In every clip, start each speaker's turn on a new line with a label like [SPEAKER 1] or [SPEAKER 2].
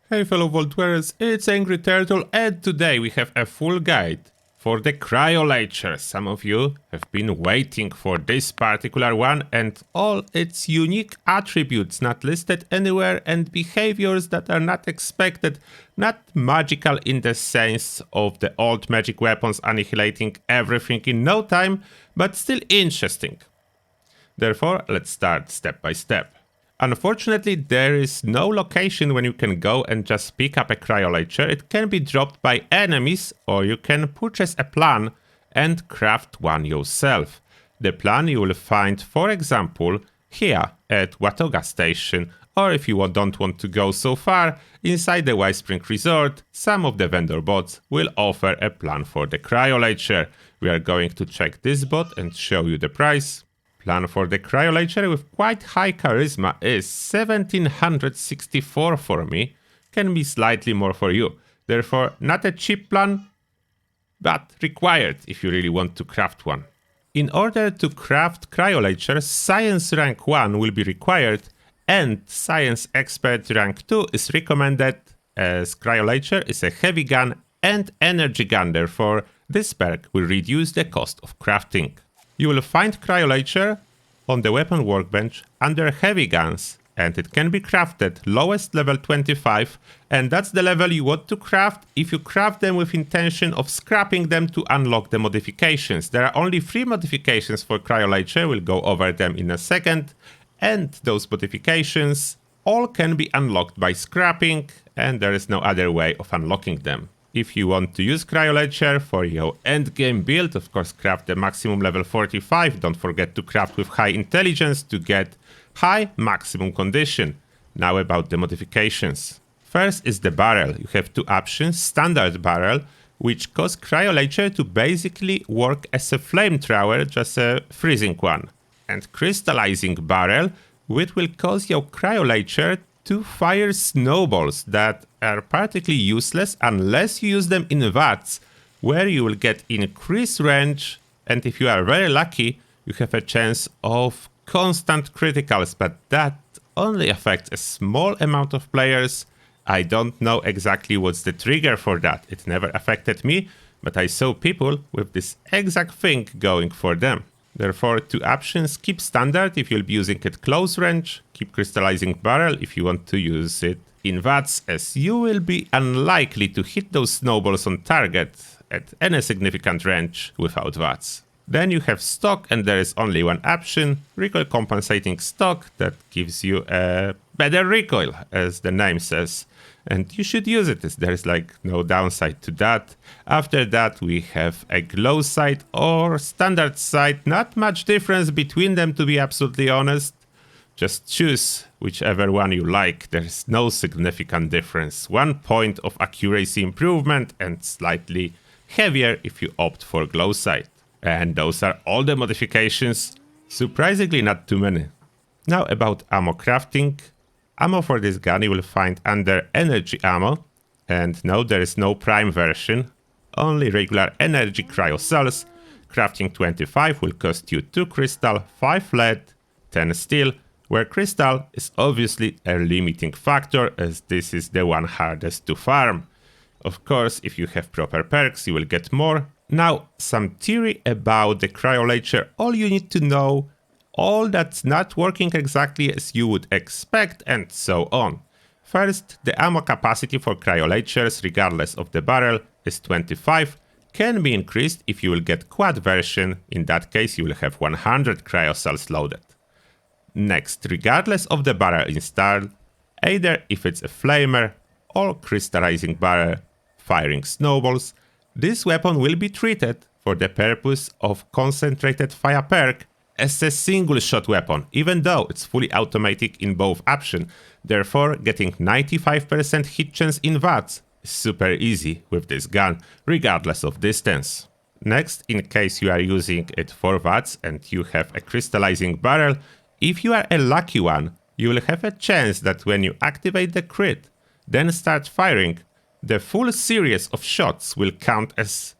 [SPEAKER 1] Hey fellow Vault Wearers, it's Angry Turtle, and today we have a full guide for the CRYOLATOR. Some of you have been waiting for this particular one and all its unique attributes not listed anywhere and behaviors that are not expected, not magical in the sense of the old magic weapons annihilating everything in no time, but still interesting. Therefore, let's start step by step. Unfortunately, there is no location when you can go and just pick up a CRYOLATOR. It can be dropped by enemies, or you can purchase a plan and craft one yourself. The plan you will find, for example, here at Watoga Station, or if you don't want to go so far, inside the Whitespring Resort, some of the vendor bots will offer a plan for the CRYOLATOR. We are going to check this bot and show you the price. Plan for the CRYOLATOR with quite high charisma is 1764 for me, can be slightly more for you. Therefore, not a cheap plan, but required if you really want to craft one. In order to craft CRYOLATOR, Science rank 1 will be required and Science Expert rank 2 is recommended, as CRYOLATOR is a heavy gun and energy gun, therefore this perk will reduce the cost of crafting. You will find CRYOLATOR on the weapon workbench under heavy guns, and it can be crafted lowest level 25, and that's the level you want to craft if you craft them with intention of scrapping them to unlock the modifications. There are only 3 modifications for CRYOLATOR, we'll go over them in a second, and those modifications all can be unlocked by scrapping, and there is no other way of unlocking them. If you want to use CRYOLATOR for your endgame build, of course craft the maximum level 45, don't forget to craft with high intelligence to get high maximum condition. Now about the modifications. First is the barrel. You have 2 options, standard barrel, which cause CRYOLATOR to basically work as a flamethrower, just a freezing one. And crystallizing barrel, which will cause your CRYOLATOR to fire snowballs that are practically useless unless you use them in VATS, where you will get increased range, and if you are very lucky, you have a chance of constant criticals, but that only affects a small amount of players. I don't know exactly what's the trigger for that. It never affected me, but I saw people with this exact thing going for them. Therefore, 2 options, keep standard if you'll be using it close range, keep crystallizing barrel if you want to use it in VATS, as you will be unlikely to hit those snowballs on target at any significant range without VATS. Then you have stock, and there is only 1 option, recoil compensating stock, that gives you a better recoil, as the name says. And you should use it, as there is like no downside to that. After that we have a glow sight or standard sight, not much difference between them to be absolutely honest. Just choose whichever one you like, there's no significant difference. 1 point of accuracy improvement and slightly heavier if you opt for glow sight. And those are all the modifications, surprisingly not too many. Now about ammo crafting. Ammo for this gun you will find under energy ammo, and no, there is no prime version, only regular energy cryo cells. Crafting 25 will cost you 2 crystal, 5 lead, 10 steel, where crystal is obviously a limiting factor, as this is the one hardest to farm. Of course, if you have proper perks you will get more. Now, some theory about the CRYOLATOR, all you need to know, all that's not working exactly as you would expect, and so on. First, the ammo capacity for CRYOLATORs, regardless of the barrel, is 25, can be increased if you will get quad version, in that case you will have 100 cryo cells loaded. Next, regardless of the barrel installed, either if it's a flamer or crystallizing barrel firing snowballs, this weapon will be treated, for the purpose of concentrated fire perk, as a single shot weapon, even though it's fully automatic in both options. Therefore, getting 95% hit chance in VATS is super easy with this gun, regardless of distance. Next, in case you are using it for VATS and you have a crystallizing barrel, if you are a lucky one, you will have a chance that when you activate the crit, then start firing, the full series of shots will count as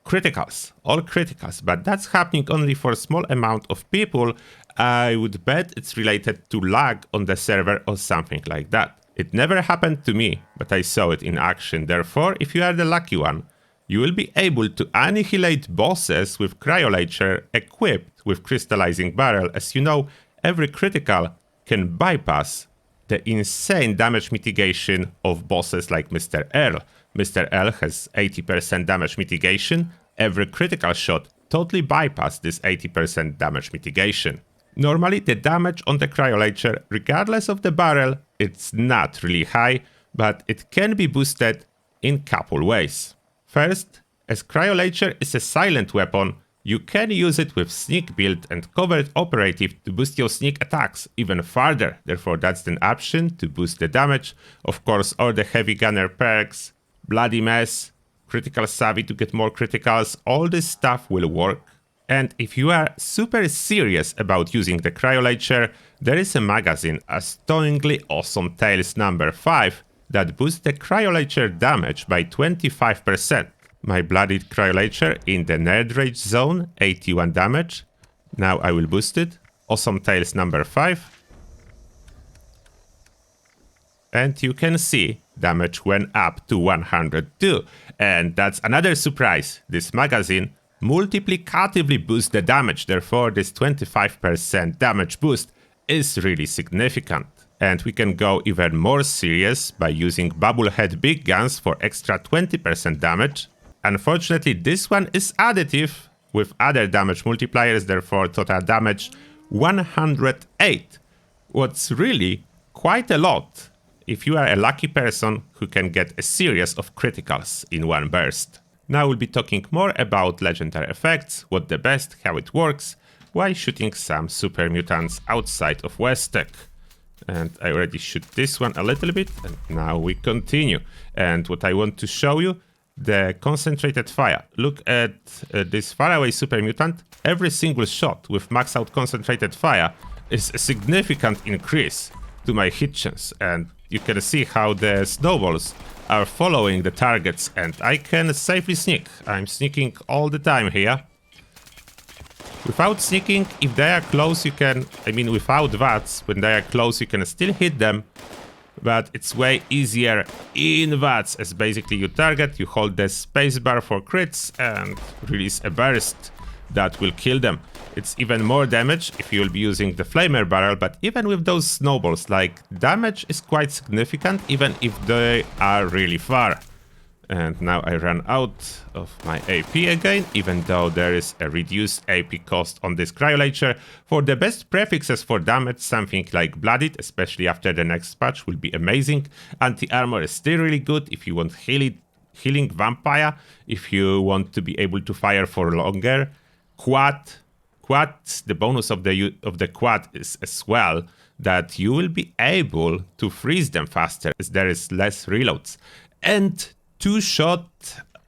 [SPEAKER 1] criticals, all criticals, but that's happening only for a small amount of people, I would bet it's related to lag on the server or something like that. It never happened to me, but I saw it in action. Therefore, if you are the lucky one, you will be able to annihilate bosses with CRYOLATOR equipped with crystallizing barrel. As you know, every critical can bypass the insane damage mitigation of bosses like Mr. Earl. Mr. Earl has 80% damage mitigation. Every critical shot totally bypasses this 80% damage mitigation. Normally, the damage on the CRYOLATOR, regardless of the barrel, it's not really high, but it can be boosted in couple ways. First, as CRYOLATOR is a silent weapon, you can use it with sneak build and covert operative to boost your sneak attacks even further. Therefore, that's an option to boost the damage. Of course, all the heavy gunner perks, bloody mess, critical savvy to get more criticals, all this stuff will work. And if you are super serious about using the CRYOLATOR, there is a magazine, Astonishingly Awesome Tales number 5, that boosts the CRYOLATOR damage by 25%. My bloodied CRYOLATOR in the Nerd Rage zone, 81 damage. Now I will boost it. Awesome Tales number 5. And you can see damage went up to 102. And that's another surprise. This magazine multiplicatively boosts the damage. Therefore, this 25% damage boost is really significant. And we can go even more serious by using Bubblehead Big Guns for extra 20% damage. Unfortunately, this one is additive with other damage multipliers, therefore total damage 108. What's really quite a lot if you are a lucky person who can get a series of criticals in one burst. Now we'll be talking more about legendary effects, what the best, how it works, while shooting some super mutants outside of Westek. And I already shoot this one a little bit, and now we continue. And what I want to show you, the concentrated fire. Look at this faraway super mutant. Every single shot with max out concentrated fire is a significant increase to my hit chance. And you can see how the snowballs are following the targets, and I can safely sneak. I'm sneaking all the time here. Without sneaking, if they are close, you can... without VATS, when they are close, you can still hit them. But it's way easier in VATS, as basically you target, you hold the spacebar for crits, and release a burst that will kill them. It's even more damage if you will be using the flamer barrel, but even with those snowballs, damage is quite significant, even if they are really far. And now I run out of my AP again, even though there is a reduced AP cost on this CRYOLATOR. For the best prefixes for damage, something like Blooded, especially after the next patch, will be amazing. Anti-armor is still really good if you want healing vampire, if you want to be able to fire for longer. Quad, the bonus of the quad is as well that you will be able to freeze them faster as there is less reloads. And two-shot,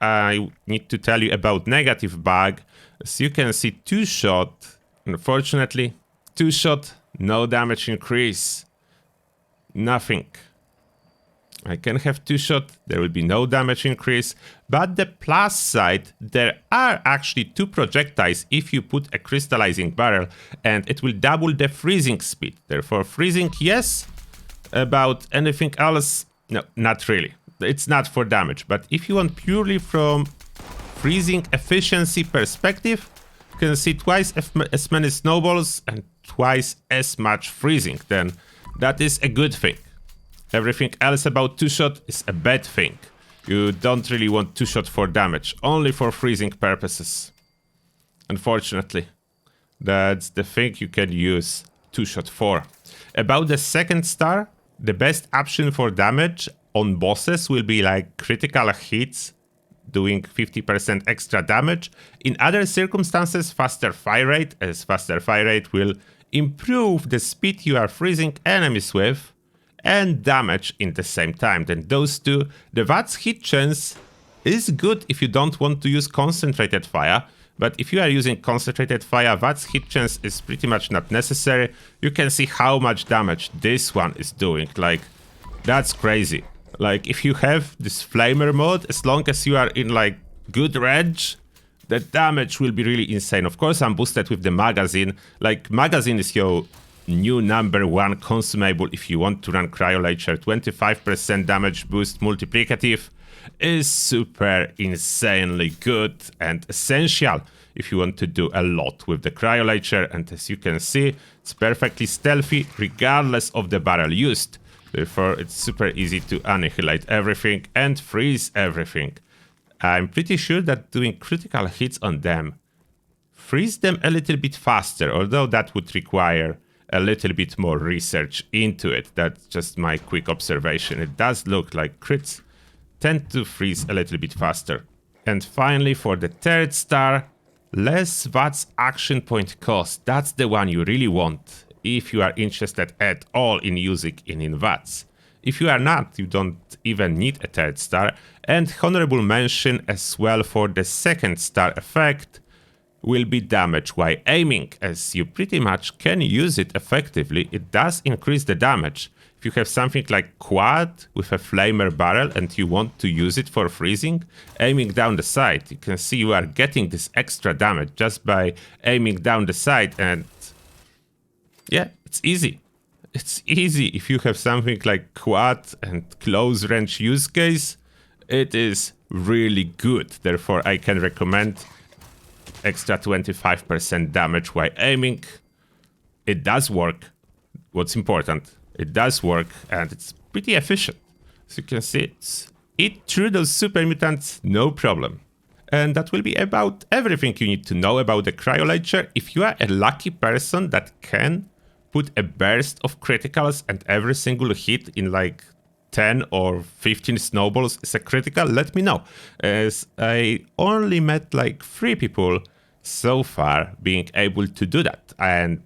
[SPEAKER 1] I need to tell you about negative bug. As you can see, two-shot, unfortunately, two-shot, no damage increase, nothing. I can have two-shot, there will be no damage increase, but the plus side, there are actually two projectiles if you put a crystallizing barrel, and it will double the freezing speed. Therefore, freezing, yes. About anything else, no, not really. It's not for damage, but if you want purely from freezing efficiency perspective, you can see twice as many snowballs and twice as much freezing, then that is a good thing. Everything else about two-shot is a bad thing. You don't really want two-shot for damage, only for freezing purposes. Unfortunately, that's the thing you can use two-shot for. About the second star, the best option for damage on bosses will be critical hits, doing 50% extra damage. In other circumstances, faster fire rate, as faster fire rate will improve the speed you are freezing enemies with, and damage in the same time. Then those two, the VATS hit chance is good if you don't want to use concentrated fire, but if you are using concentrated fire, VATS hit chance is pretty much not necessary. You can see how much damage this one is doing, that's crazy. If you have this flamer mode, as long as you are in good range, the damage will be really insane. Of course, I'm boosted with the magazine. Like, magazine is your new #1 consumable if you want to run Cryolator. 25% damage boost multiplicative is super insanely good and essential if you want to do a lot with the Cryolator. And as you can see, it's perfectly stealthy regardless of the barrel used. Therefore, it's super easy to annihilate everything and freeze everything. I'm pretty sure that doing critical hits on them freeze them a little bit faster, although that would require a little bit more research into it. That's just my quick observation. It does look like crits tend to freeze a little bit faster. And finally, for the 3rd star, less VATS action point cost. That's the one you really want if you are interested at all in using it in VATS. If you are not, you don't even need a 3rd star. And honorable mention as well for the 2nd star effect will be damage while aiming, as you pretty much can use it effectively. It does increase the damage. If you have something like quad with a flamer barrel and you want to use it for freezing, aiming down the sight, you can see you are getting this extra damage just by aiming down the sight. And yeah, it's easy. It's easy if you have something like quad and close range use case. It is really good. Therefore, I can recommend extra 25% damage while aiming. It does work. What's important, it does work and it's pretty efficient. As you can see, eat through those super mutants, no problem. And that will be about everything you need to know about the Cryolator. If you are a lucky person that can put a burst of criticals and every single hit in like 10 or 15 snowballs is a critical, let me know. As I only met like 3 people so far being able to do that. And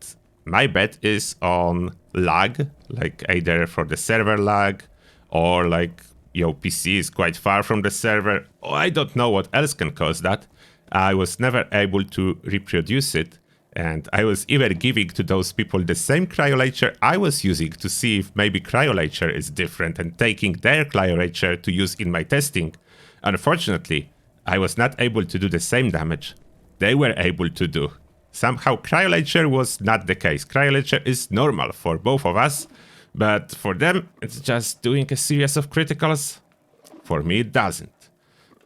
[SPEAKER 1] my bet is on lag, like either for the server lag or like your PC is quite far from the server. Or I don't know what else can cause that. I was never able to reproduce it. And I was even giving to those people the same Cryolator I was using to see if maybe Cryolator is different and taking their Cryolator to use in my testing. Unfortunately, I was not able to do the same damage they were able to do. Somehow Cryolator was not the case. Cryolator is normal for both of us, but for them it's just doing a series of criticals. For me it doesn't.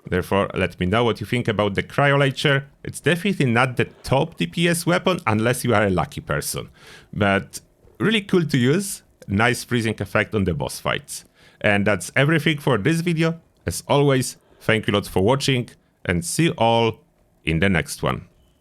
[SPEAKER 1] Therefore, let me know what you think about the Cryolator. It's definitely not the top DPS weapon unless you are a lucky person. But really cool to use. Nice freezing effect on the boss fights. And that's everything for this video. As always, thank you a lot for watching and see you all in the next one.